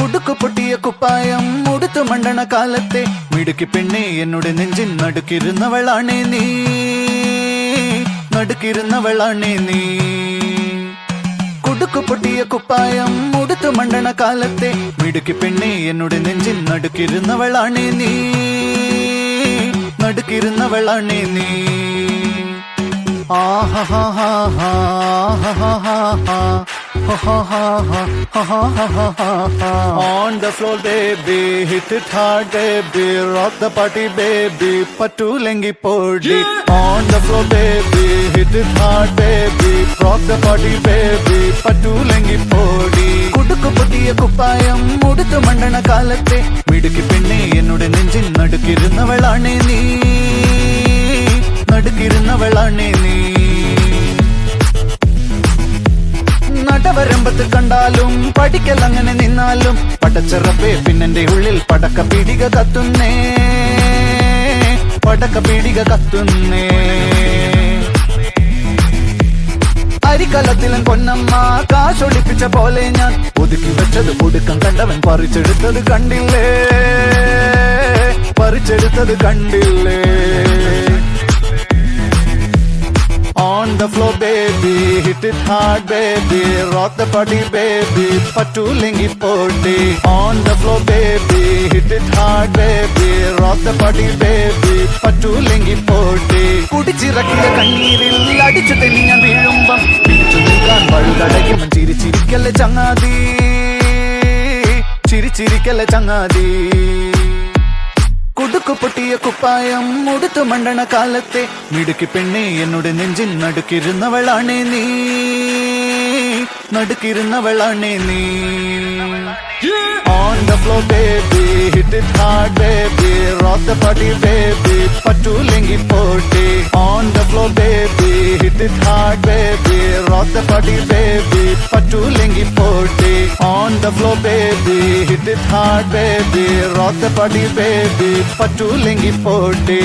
കുടുക്കു പൊട്ടിയ കുപ്പായം ഉടുത്തു മണ്ടണ കാലത്തെ മിടുക്കി പെണ്ണെ എന്നോട് നെഞ്ചിൻ നടുക്കിരുന്നവളാണേ നീ, നടുക്കിരുന്നവളാണേ നീ. കുടുക്കു പൊട്ടിയ കുപ്പായം ഉടുത്തു മണ്ടണ കാലത്തെ മിടുക്കി പെണ്ണെ എന്നോട് നെഞ്ചിൻ നടുക്കിരുന്നവളാണേ നീ, നടുക്കിരുന്നവളാണേ നീ. On the floor baby, hit it hard baby, rock the party baby, patulengi podi. On the floor baby, hit it hard baby, rock the party baby, patulengi podi. കുടുക്കു പൊട്ടിയ കുപ്പായം ഉടുത്തു മണ്ടണ കാലത്തെ മിടുക്കി പെണ്ണെ എന്നോട് നെഞ്ചിൻ നടുക്കിരുന്നവളാണേ നീ, നടുക്കിരുന്നവളാണേ നീ. നടവരമ്പത്ത് കണ്ടാലും പഠിക്കൽ അങ്ങനെ നിന്നാലും പടച്ചറപ്പേ പിന്നെന്റെ ഉള്ളിൽ പടക്ക പീടിക കത്തുന്നേ, പടക്ക പീടിക കത്തുന്നേ. അരിക്കലത്തിലും പൊന്നമ്മ കാശൊളിപ്പിച്ച പോലെ ഞാൻ ഒതുക്കി വെച്ചത് ഒടുക്കം കണ്ടവൻ പറിച്ചെടുത്തത് കണ്ടില്ലേ, പറിച്ചെടുത്തത് കണ്ടില്ലേ. On the floor baby, hit it hard baby, rock the party baby, patulengi podi. On the floor baby, hit it hard baby, rock the party baby, patulengi podi. കുടിച്ചിറക്കിയ കണ്ണീരിൽ അടിച്ചു തെന്നി ഞാൻ വീഴുമ്പം പിടിച്ചു നിൽക്കാൻ വഴുതടയും ചിരിച്ചിരിക്കല്ലേ ചങ്ങാതി, ചിരിച്ചിരിക്കല്ലേ ചങ്ങാതി. കുടുക്കു പൊട്ടിയ കുപ്പായം ഉടുത്തു മണ്ടണ കാലത്തെ മിടുക്കി പെണ്ണെ എന്നോട് നെഞ്ചിൻ നടുക്കിരുന്നവളാണേ നീ, നടുക്കിരുന്നവളാണേ നീ. On the floor baby, hit it hard baby, rock the party baby, patulengi podi. On the floor baby, hit it hard baby, rock the party baby, patulengi podi. On the floor baby, hit it hard baby, rock the party baby, patulengi podi.